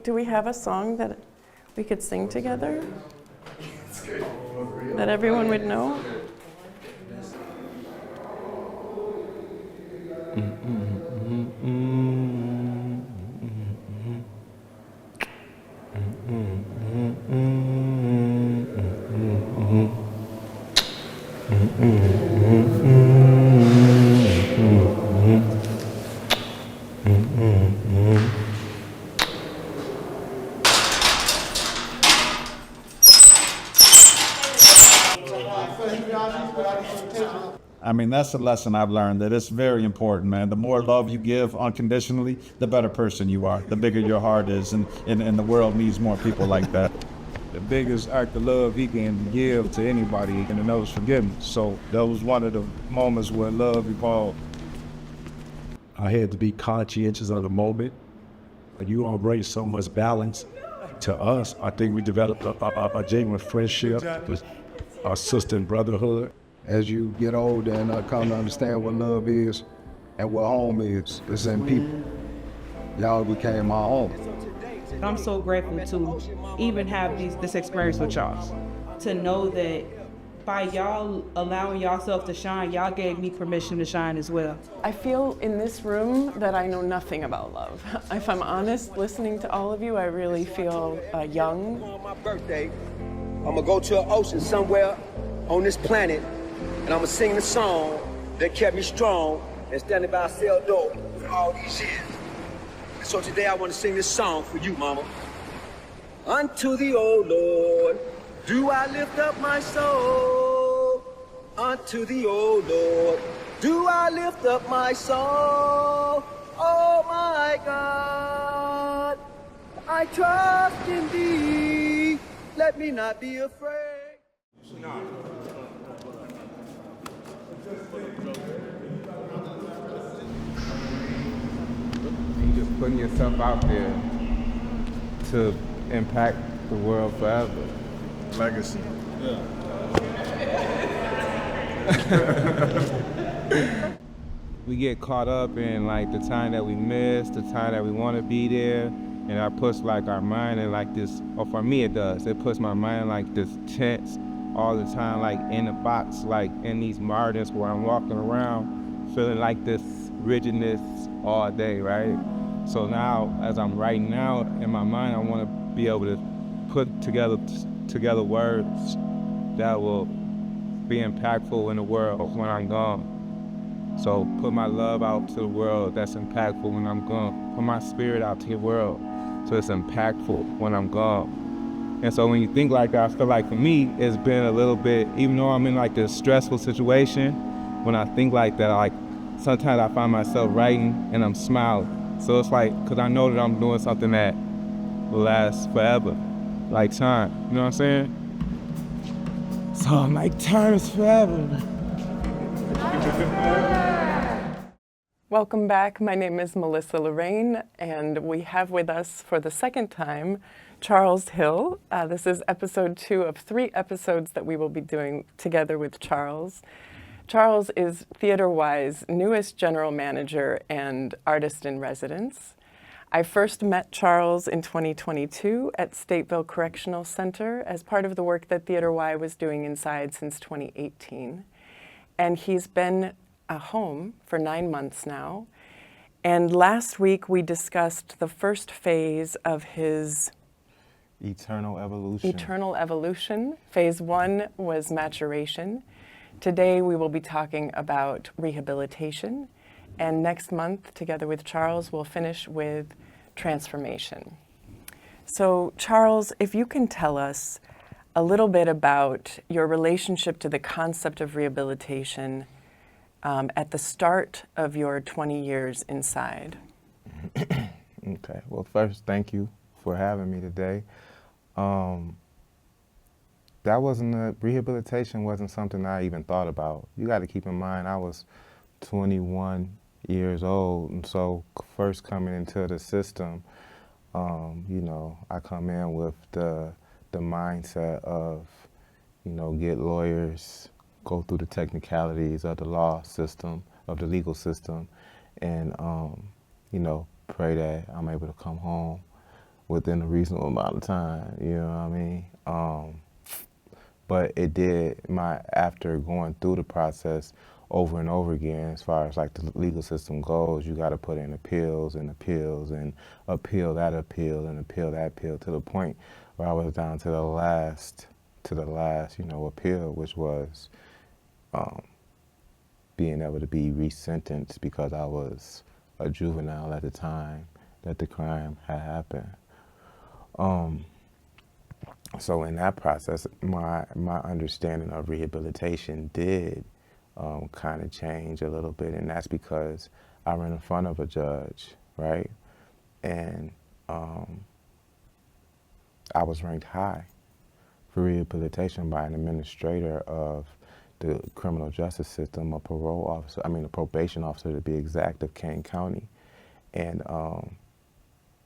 Do we have a song that we could sing together? That everyone would know? I mean, that's a lesson I've learned, that it's very important, man. The more love you give unconditionally, the better person you are, the bigger your heart is, and the world needs more people like that. The biggest act of love he can give to anybody, and to know is forgiveness. So that was one of the moments where love evolved. I had to be conscientious of the moment. You all bring so much balance to us. I think we developed a genuine friendship with our sister and brotherhood. As you get older and come to understand what love is and what home is, it's in people. Y'all became my home. I'm so grateful to even have this experience with y'all. To know that by y'all allowing yourself to shine, y'all gave me permission to shine as well. I feel in this room that I know nothing about love. If I'm honest, listening to all of you, I really feel young. On my birthday, I'm gonna go to an ocean somewhere on this planet, and I'm gonna sing the song that kept me strong and standing by a cell door for all these years. And so today I want to sing this song for you, mama. Unto the old Lord do I lift up my soul. Unto the old Lord do I lift up my soul. Oh my God, I trust in thee. Let me not be afraid. You just putting yourself out there to impact the world forever. Legacy. We get caught up in like the time that we miss, the time that we want to be there, and that puts like our mind in like this, or for me it does, it puts my mind like this tense all the time, like in a box, like in these margins where I'm walking around feeling like this rigidness all day, right? So now, as I'm writing now in my mind, I want to be able to put together words that will be impactful in the world when I'm gone. So put my love out to the world that's impactful when I'm gone. Put my spirit out to the world so it's impactful when I'm gone. And so when you think like that, I feel like for me, it's been a little bit, even though I'm in like this stressful situation, when I think like that, like sometimes I find myself writing and I'm smiling. So it's like, cause I know that I'm doing something that will last forever, like time, you know what I'm saying? So I'm like, time is forever. Welcome back. My name is Melissa Lorraine, and we have with us for the second time Charles Hill. This is episode 2 of 3 episodes that we will be doing together with Charles. Charles is TheaterWise's newest general manager and artist in residence. I first met Charles in 2022 at Stateville Correctional Center as part of the work that TheaterWise was doing inside since 2018. And he's been home for 9 months now. And last week we discussed the first phase of his Eternal evolution. Phase 1 was maturation. Today we will be talking about rehabilitation. And next month, together with Charles, we'll finish with transformation. So Charles, if you can tell us a little bit about your relationship to the concept of rehabilitation at the start of your 20 years inside. Okay, well first, thank you for having me today. Rehabilitation wasn't something I even thought about. You got to keep in mind, I was 21 years old. And so first coming into the system, you know, I come in with the mindset of, you know, get lawyers, go through the technicalities of the law system, of the legal system, and, you know, pray that I'm able to come home within a reasonable amount of time, you know what I mean? But it did, after going through the process over and over again, as far as like the legal system goes, you got to put in appeals and appeals and appeal that appeal and appeal that appeal to the point where I was down to the last, you know, appeal, which was being able to be resentenced because I was a juvenile at the time that the crime had happened. So in that process, my understanding of rehabilitation did kind of change a little bit, and that's because I ran in front of a judge, right? And I was ranked high for rehabilitation by an administrator of the criminal justice system, a probation officer to be exact, of Kane County. And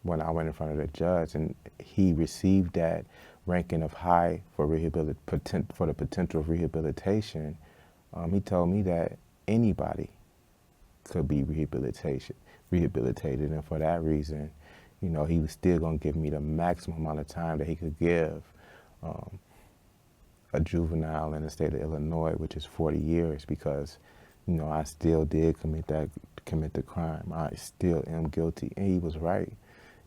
when I went in front of the judge and he received that ranking of high for the potential of rehabilitation, he told me that anybody could be rehabilitated, and for that reason, you know, he was still going to give me the maximum amount of time that he could give a juvenile in the state of Illinois, which is 40 years, because, you know, I still did commit the crime. I still am guilty, and he was right.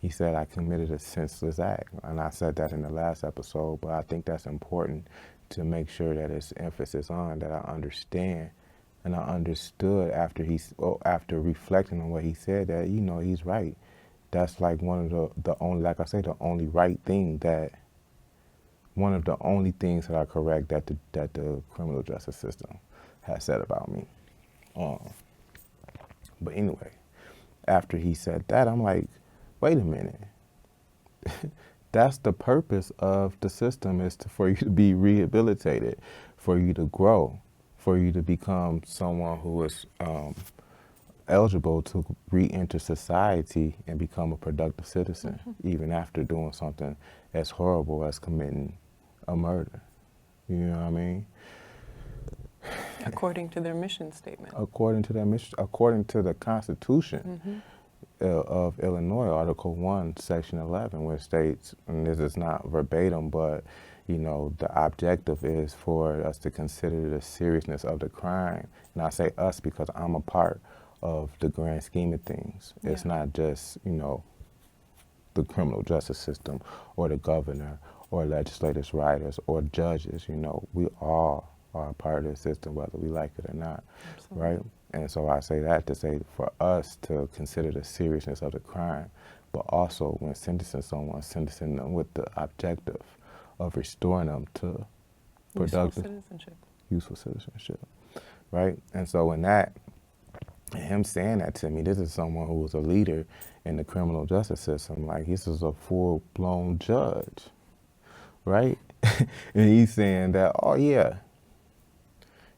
He said I committed a senseless act, and I said that in the last episode, but I think that's important to make sure that it's emphasis on, that I understand. And I understood after reflecting on what he said, that, you know, he's right. That's like one of the only, like I say, the only right thing one of the only things that are correct that the criminal justice system has said about me. But anyway, after he said that, I'm like, wait a minute. That's the purpose of the system, is for you to be rehabilitated, for you to grow, for you to become someone who is eligible to re-enter society and become a productive citizen, even after doing something as horrible as committing a murder. You know what I mean? According to their mission statement. According to the Constitution of Illinois, Article 1, Section 11, which states, and this is not verbatim, but, you know, the objective is for us to consider the seriousness of the crime. And I say us because I'm a part of the grand scheme of things. Yeah. It's not just, you know, the criminal justice system or the governor or legislators, writers, or judges. You know, we all are a part of the system, whether we like it or not. Absolutely. Right? And so I say that to say for us to consider the seriousness of the crime, but also when sentencing someone, sentencing them with the objective of restoring them to productive, useful citizenship, right? And so in that, him saying that to me, this is someone who was a leader in the criminal justice system. Like, this is a full-blown judge, right? And he's saying that, oh yeah,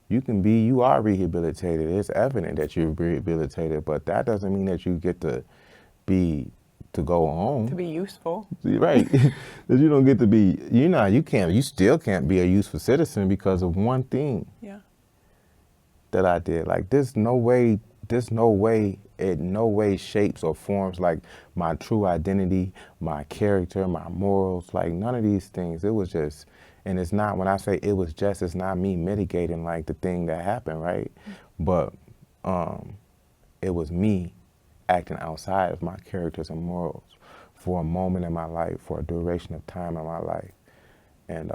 you are rehabilitated. It's evident that you're rehabilitated, but that doesn't mean that you get to go home. To be useful. Right. That you don't get to be, you still can't be a useful citizen because of one thing. Yeah. That I did. Like, there's no way it no way shapes or forms like my true identity, my character, my morals, like none of these things. It was just, and it's not, when I say it was just, it's not me mitigating like the thing that happened, right? But it was me acting outside of my characters and morals for a moment in my life, for a duration of time in my life. And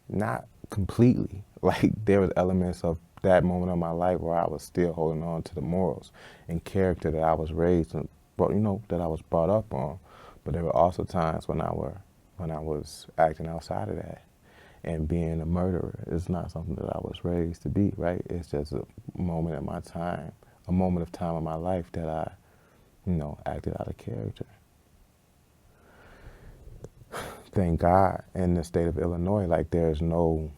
not completely. Like, there was elements of that moment of my life where I was still holding on to the morals and character that I was raised and, that I was brought up on. But there were also times when I was acting outside of that. And being a murderer is not something that I was raised to be, right? It's just a moment in my time, a moment of time in my life that I, acted out of character. Thank God, in the state of Illinois, like there's no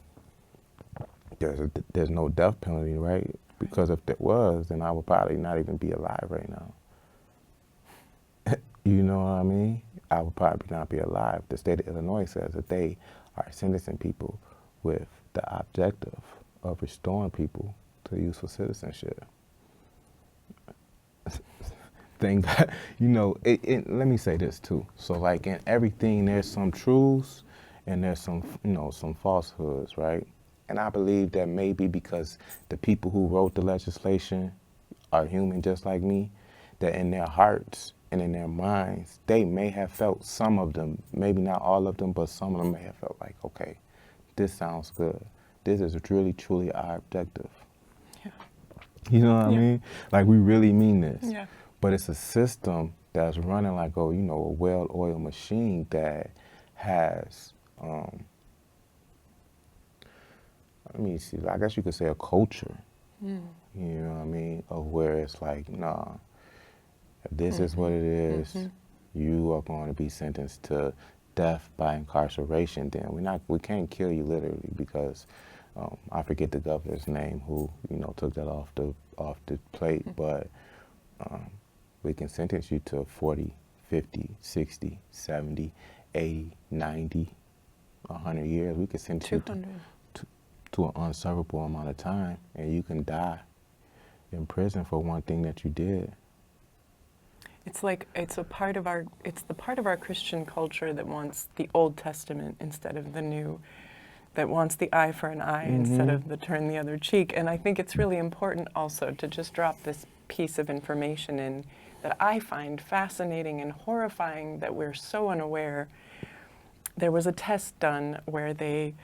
death penalty, right? Because if there was, then I would probably not even be alive right now. You know what I mean? I would probably not be alive. The state of Illinois says that they are sentencing people with the objective of restoring people to useful citizenship. Thing that, you know, let me say this too. So like in everything, there's some truths and there's some, you know, some falsehoods, right? And I believe that maybe because the people who wrote the legislation are human just like me, that in their hearts and in their minds, they may have felt, some of them, maybe not all of them, but some of them may have felt like, okay, this sounds good. This is really, truly our objective. Yeah. You know what I mean? Like we really mean this. Yeah. But it's a system that's running like a, you know, a well-oiled machine that has, let me see, I guess you could say a culture, you know what I mean, of where it's like, nah, if this is what it is, you are going to be sentenced to death by incarceration, then we can't kill you literally because, I forget the governor's name who, you know, took that off the plate, but we can sentence you to 40, 50, 60, 70, 80, 90, 100 years. We can sentence you to an unservable amount of time, and you can die in prison for one thing that you did. It's like it's the part of our Christian culture that wants the Old Testament instead of the New, that wants the eye for an eye instead of the turn the other cheek. And I think it's really important also to just drop this piece of information in that I find fascinating and horrifying that we're so unaware. There was a test done where they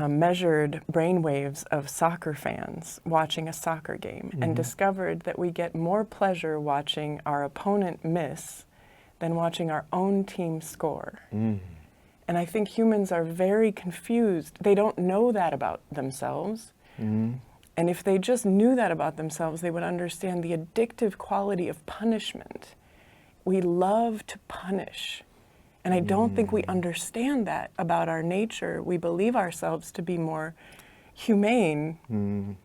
measured brain waves of soccer fans watching a soccer game and discovered that we get more pleasure watching our opponent miss than watching our own team score. And I think humans are very confused. They don't know that about themselves. And if they just knew that about themselves, they would understand the addictive quality of punishment. We love to punish. And I don't think we understand that about our nature. We believe ourselves to be more humane.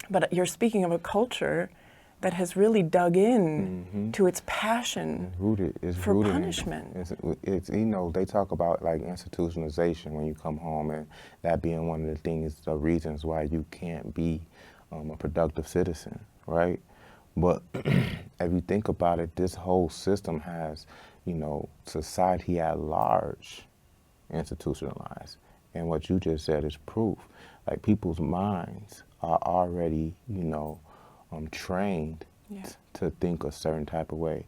But you're speaking of a culture that has really dug in to its passion for rooted punishment. It's, you know, they talk about like institutionalization when you come home, and that being one of the things, the reasons why you can't be a productive citizen, right? But if you think about it, this whole system has, you know, society at large institutionalized. And what you just said is proof. Like people's minds are already, you know, trained to think a certain type of way.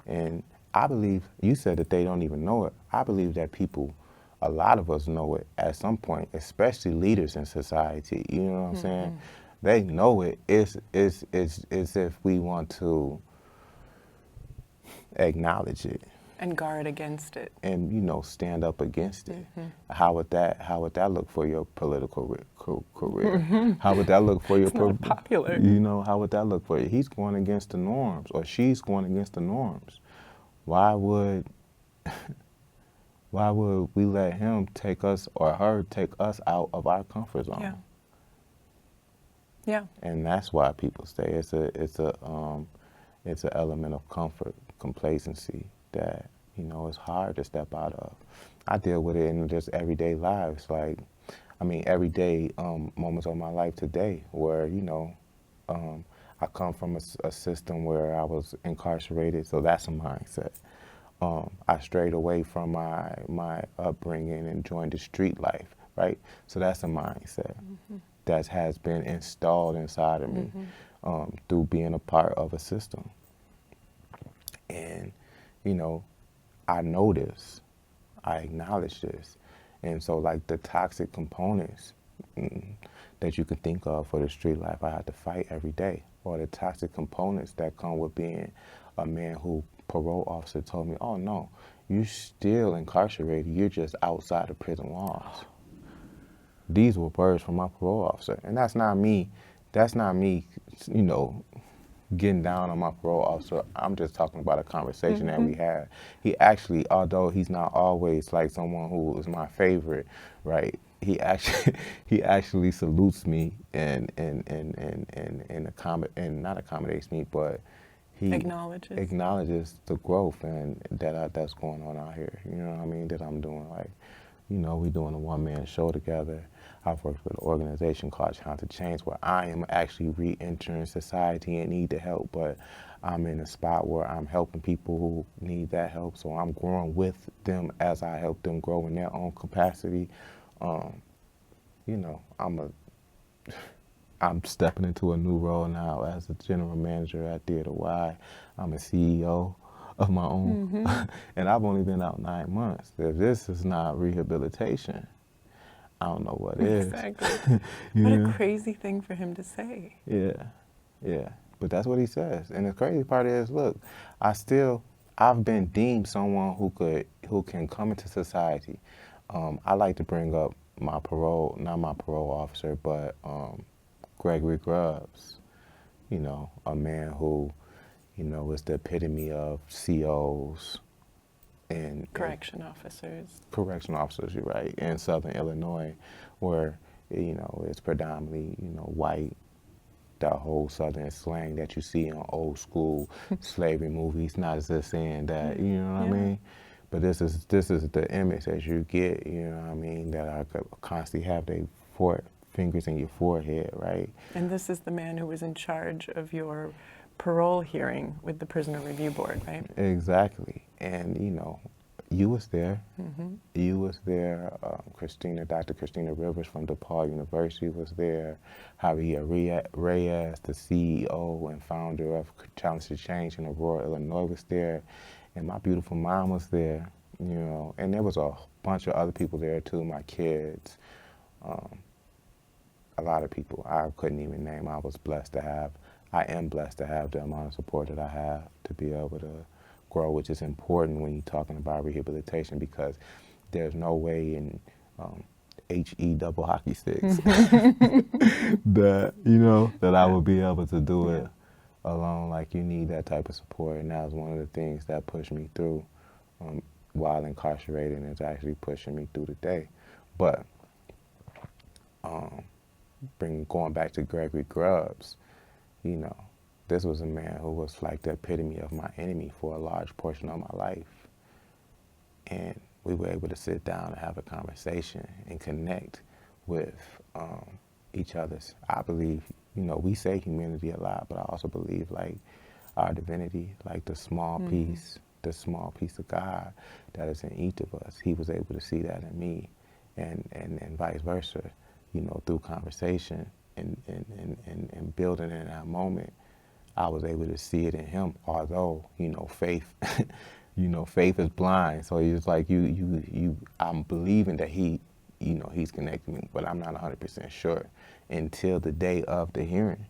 And I believe, you said that they don't even know it. I believe that people, a lot of us know it at some point, especially leaders in society, you know what I'm saying? They know it. It's if we want to acknowledge it. And guard against it. And, you know, stand up against it. How would that look for your political career? How would that lould for your... It's not popular. You know, how would that look for you? He's going against the norms, or she's going against the norms. Why would we let him take us, or her take us out of our comfort zone? Yeah. And that's why people stay. It's an element of comfort, complacency that, you know, it's hard to step out of. I deal with it in just everyday lives, like, I mean, everyday moments of my life today where, you know, I come from a system where I was incarcerated, so that's a mindset. I strayed away from my upbringing and joined the street life, right? So that's a mindset that has been installed inside of me through being a part of a system. And, you know, I know this, I acknowledge this. And so like the toxic components that you can think of for the street life I had to fight every day, or the toxic components that come with being a man who parole officer told me, oh no, you're still incarcerated, you're just outside the prison walls. These were words from my parole officer. And that's not me, you know, getting down on my parole officer. I'm just talking about a conversation that we had. He actually, although he's not always like someone who is my favorite, right? he actually he actually salutes me and not accommodates me, but he acknowledges the growth and that's going on out here. You know what I mean? That I'm doing, like, you know, we doing a one-man show together. I've worked with an organization called Challenge to Change, where I am actually re-entering society and need the help, but I'm in a spot where I'm helping people who need that help. So I'm growing with them as I help them grow in their own capacity. You know, I'm stepping into a new role now as a general manager at Theater Y. I'm a CEO of my own, and I've only been out 9 months. If this is not rehabilitation, I don't know what is. Exactly. What a crazy thing for him to say. Yeah, yeah. But that's what he says. And the crazy part is, look, I've been deemed someone who can come into society. I like to bring up not my parole officer, but Gregory Grubbs. You know, a man who, you know, is the epitome of COs and Correctional officers, you're right, in Southern Illinois, where, you know, it's predominantly, you know, white. That whole Southern slang that you see in old school slavery movies, not just saying that, you know what I mean? But this is the image that you get, you know what I mean, that I could constantly have their fingers in your forehead, right? And this is the man who was in charge of your parole hearing with the Prisoner Review Board, right? Exactly. And, you know, you was there. You was there. Dr. Christina Rivers from DePaul University was there. Javier Reyes, the CEO and founder of Challenge to Change in Aurora, Illinois, was there. And my beautiful mom was there, you know. And there was a bunch of other people there too, my kids. A lot of people I couldn't even name. I am blessed to have the amount of support that I have to be able to grow, which is important when you're talking about rehabilitation, because there's no way in HE double hockey sticks that, you know, that I would be able to do it alone. Like, you need that type of support, and that was one of the things that pushed me through while incarcerated, and it's actually pushing me through today. But going back to Gregory Grubbs, you know, this was a man who was like the epitome of my enemy for a large portion of my life. And we were able to sit down and have a conversation and connect with each other's. I believe, you know, we say humanity a lot, but I also believe, like, our divinity, like the small piece of God that is in each of us. He was able to see that in me, and vice versa, you know, through conversation and building in that moment. I was able to see it in him, although, you know, faith, you know, faith is blind. So he's like, I'm believing that he, you know, he's connecting me, but I'm not 100% sure until the day of the hearing,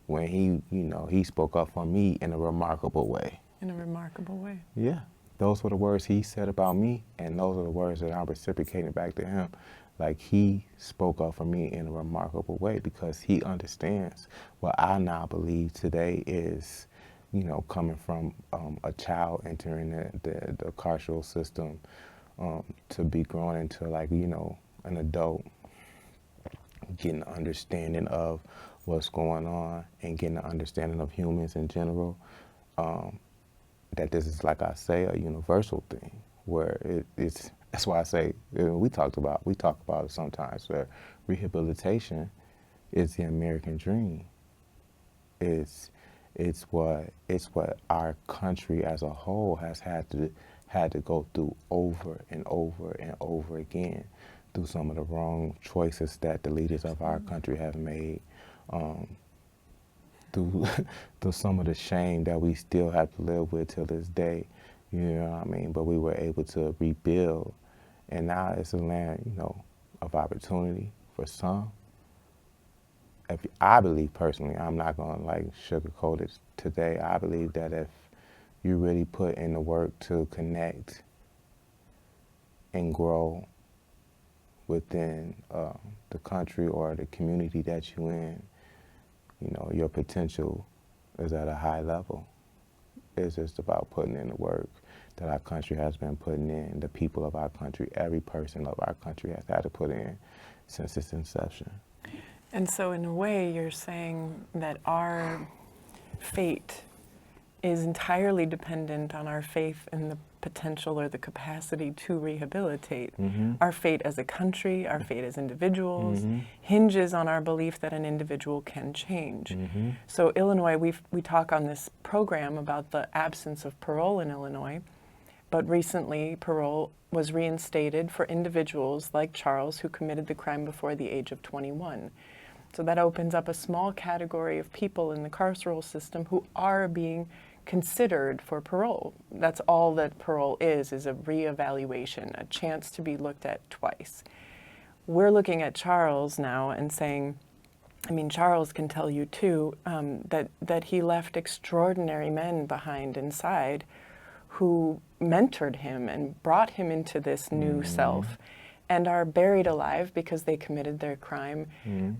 when he, you know, he spoke up for me in a remarkable way. In a remarkable way. Yeah. Those were the words he said about me, and those are the words that I'm reciprocating back to him. Like, he spoke up for me in a remarkable way, because he understands what I now believe today is, you know, coming from a child entering the carceral system to be grown into, like, you know, an adult, getting an understanding of what's going on and getting an understanding of humans in general. That this is, like I say, a universal thing, where it's. That's why I say, we talk about it sometimes, where rehabilitation is the American dream. It's what our country as a whole has had to go through over and over and over again, through some of the wrong choices that the leaders of our country have made, through some of the shame that we still have to live with till this day. You know what I mean? But we were able to rebuild. And now it's a land, you know, of opportunity for some. I believe personally, I'm not gonna like sugarcoat it today. I believe that if you really put in the work to connect and grow within the country or the community that you're in, you know, your potential is at a high level. It's just about putting in the work that our country has been putting in, the people of our country, every person of our country has had to put in. since its inception. And so in a way, you're saying that our fate is entirely dependent on our faith in the potential or the capacity to rehabilitate. Our fate as a country, our fate as individuals, hinges on our belief that an individual can change. So Illinois, we talk on this program about the absence of parole in Illinois, but recently parole was reinstated for individuals like Charles who committed the crime before the age of 21. So that opens up a small category of people in the carceral system who are being considered for parole. That's all that parole is a reevaluation, a chance to be looked at twice. We're looking at Charles now and saying, I mean, Charles can tell you too, that he left extraordinary men behind inside who mentored him and brought him into this new self, and are buried alive because they committed their crime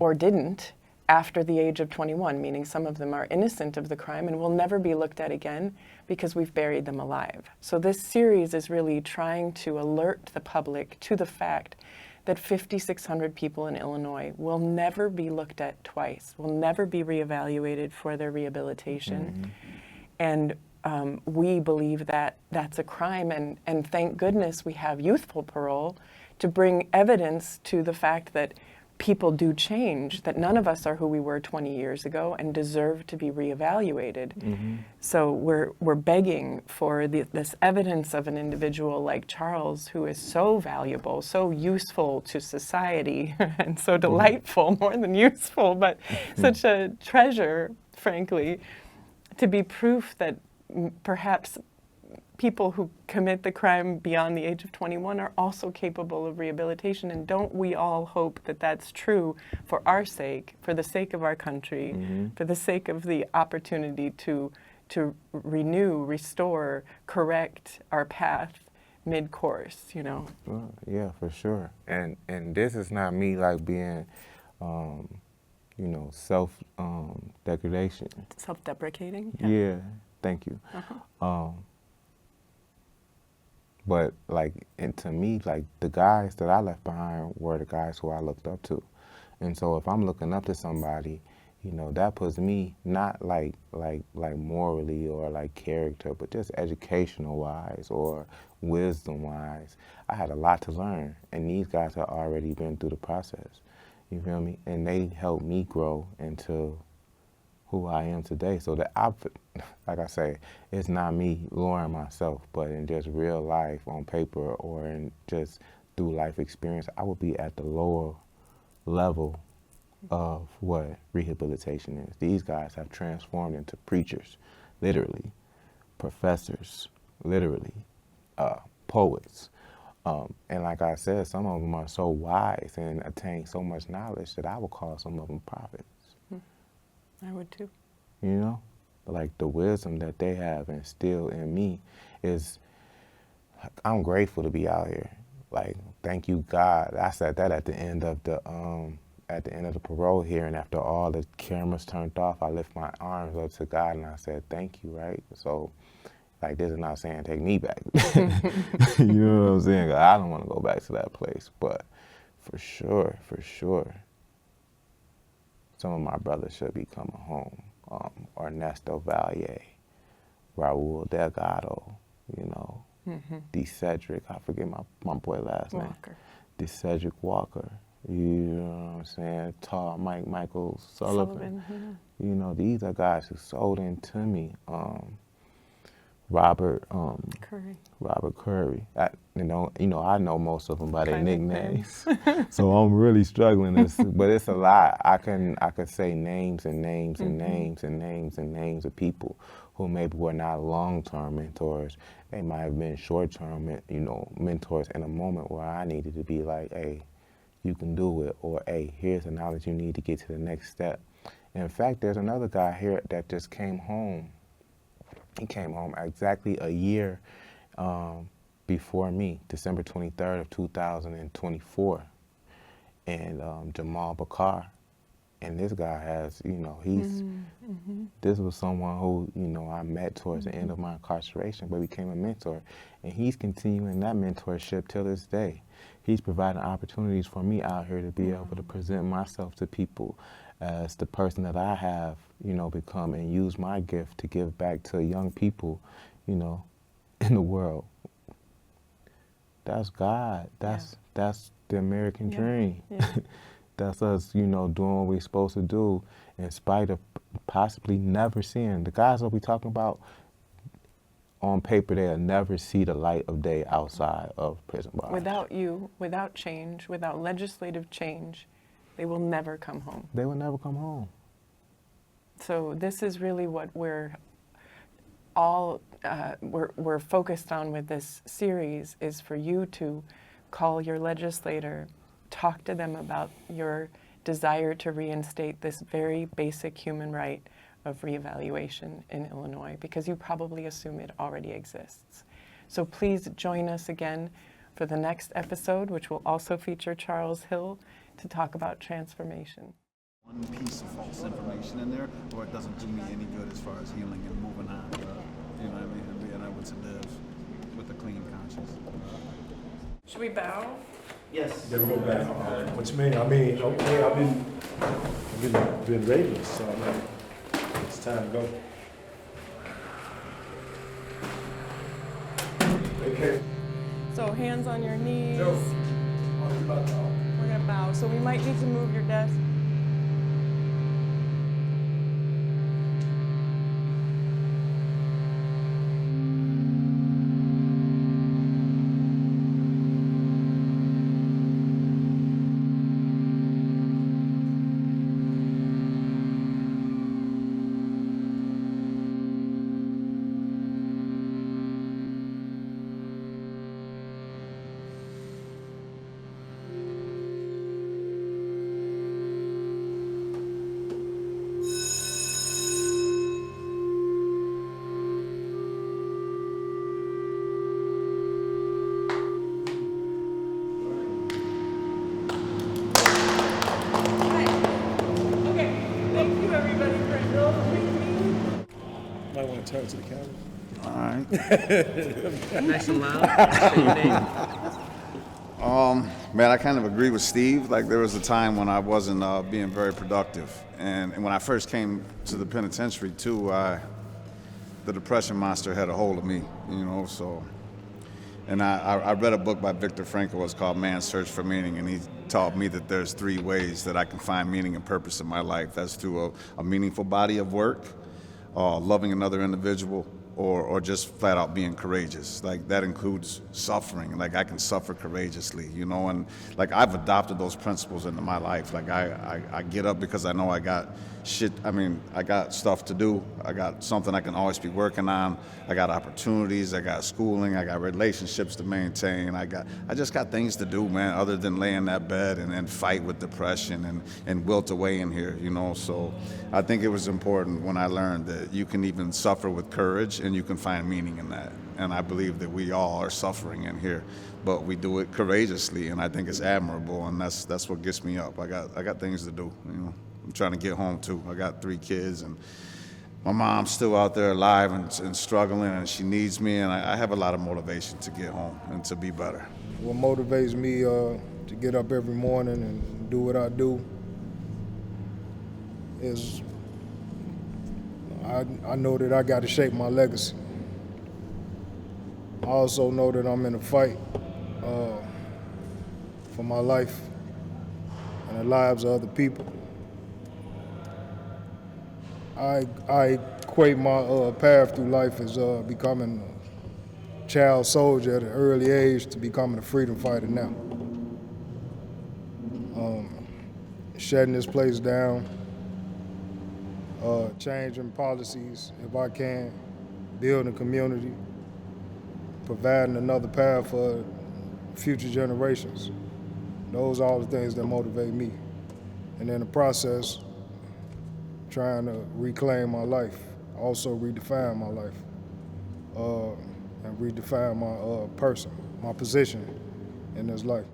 or didn't after the age of 21, meaning some of them are innocent of the crime and will never be looked at again because we've buried them alive. So this series is really trying to alert the public to the fact that 5,600 people in Illinois will never be looked at twice, will never be reevaluated for their rehabilitation. And we believe that that's a crime, and thank goodness we have youthful parole to bring evidence to the fact that people do change, that none of us are who we were 20 years ago and deserve to be reevaluated. So we're begging for this evidence of an individual like Charles, who is so valuable, so useful to society, and so delightful, more than useful, but such a treasure, frankly, to be proof that perhaps people who commit the crime beyond the age of 21 are also capable of rehabilitation. And don't we all hope that that's true for our sake, for the sake of our country, for the sake of the opportunity to renew, restore, correct our path mid-course, you know? Well, yeah, for sure. And this is not me like being, you know, self-degradation. Self-deprecating? Yeah, thank you. But like, and to me, like the guys that I left behind were the guys who I looked up to. And so if I'm looking up to somebody, you know, that puts me not like morally or like character, but just educational wise or wisdom wise. I had a lot to learn, and these guys had already been through the process. You feel me? And they helped me grow into who I am today. So that like I say, it's not me lowering myself, but in just real life on paper or in just through life experience, I would be at the lower level of what rehabilitation is. These guys have transformed into preachers, literally, professors, literally, poets. And like I said, some of them are so wise and attain so much knowledge that I would call some of them prophets. I would too. You know? Like the wisdom that they have instilled in me is, I'm grateful to be out here. Like, thank you, God. I said that at the end of the parole hearing, after all the cameras turned off, I lift my arms up to God and I said, thank you, right? So, like, this is not saying take me back. You know what I'm saying? I don't want to go back to that place, but for sure, some of my brothers should be coming home. Ernesto Valier, Raul Delgado, you know, D. Cedric, I forget my boy last name. D. Cedric Walker, you know what I'm saying? Tall Michael Sullivan. You know, these are guys who sold into me. Robert Curry. I know most of them by their nicknames, so I'm really struggling. But it's a lot. I could say names and names and names and names and names of people who maybe were not long-term mentors. They might have been short-term, mentors in a moment where I needed to be like, hey, you can do it, or hey, here's the knowledge you need to get to the next step. In fact, there's another guy here that just came home. He came home exactly a year before me, December 23rd of 2024, and Jamal Bakar. And this guy has, this was someone who, I met towards the end of my incarceration, but became a mentor. And he's continuing that mentorship till this day. he's providing opportunities for me out here to be able to present myself to people as the person that I have, become, and use my gift to give back to young people, in the world. That's God. That's the American dream. Yeah. That's us, doing what we're supposed to do in spite of possibly never seeing. The guys that we talking about, on paper, they'll never see the light of day outside of prison bars. Without you, without change, without legislative change, they will never come home. They will never come home. So this is really what we're all we're focused on with this series, is for you to call your legislator, talk to them about your desire to reinstate this very basic human right of reevaluation in Illinois, because you probably assume it already exists. So please join us again for the next episode, which will also feature Charles Hill, to talk about transformation. One piece of false information in there, or it doesn't do me any good as far as healing and moving on. You know what I mean? And being able to live with a clean conscience. Should we bow? Yes. Then we go back. What you mean? Okay, I've been raised, so it's time to go. Okay. So hands on your knees. Joe. We're gonna bow. So we might need to move your desk. Might want to turn to the camera. All right. Nice and loud. Say your name. Man, I kind of agree with Steve. Like, there was a time when I wasn't being very productive. And when I first came to the penitentiary, too, the depression monster had a hold of me, so. And I read a book by Viktor Frankl. It's called Man's Search for Meaning, and he taught me that there's 3 ways that I can find meaning and purpose in my life. That's through a meaningful body of work, loving another individual, or just flat out being courageous. Like, that includes suffering. Like, I can suffer courageously, and like, I've adopted those principles into my life. Like, I get up because I know I got I got stuff to do. I got something I can always be working on. I got opportunities, I got schooling, I got relationships to maintain. I just got things to do, man, other than lay in that bed and fight with depression and wilt away in here, So I think it was important when I learned that you can even suffer with courage and you can find meaning in that. And I believe that we all are suffering in here, but we do it courageously, and I think it's admirable, and that's what gets me up. I got things to do, I'm trying to get home too. I got 3 kids, and my mom's still out there alive and struggling, and she needs me, and I have a lot of motivation to get home and to be better. What motivates me to get up every morning and do what I do is I know that I got to shape my legacy. I also know that I'm in a fight for my life and the lives of other people. I equate my path through life as becoming a child soldier at an early age to becoming a freedom fighter now. Shutting this place down, changing policies if I can, building a community, providing another path for future generations. Those are all the things that motivate me. And in the process, trying to reclaim my life, also redefine my life, and redefine my person, my position in this life.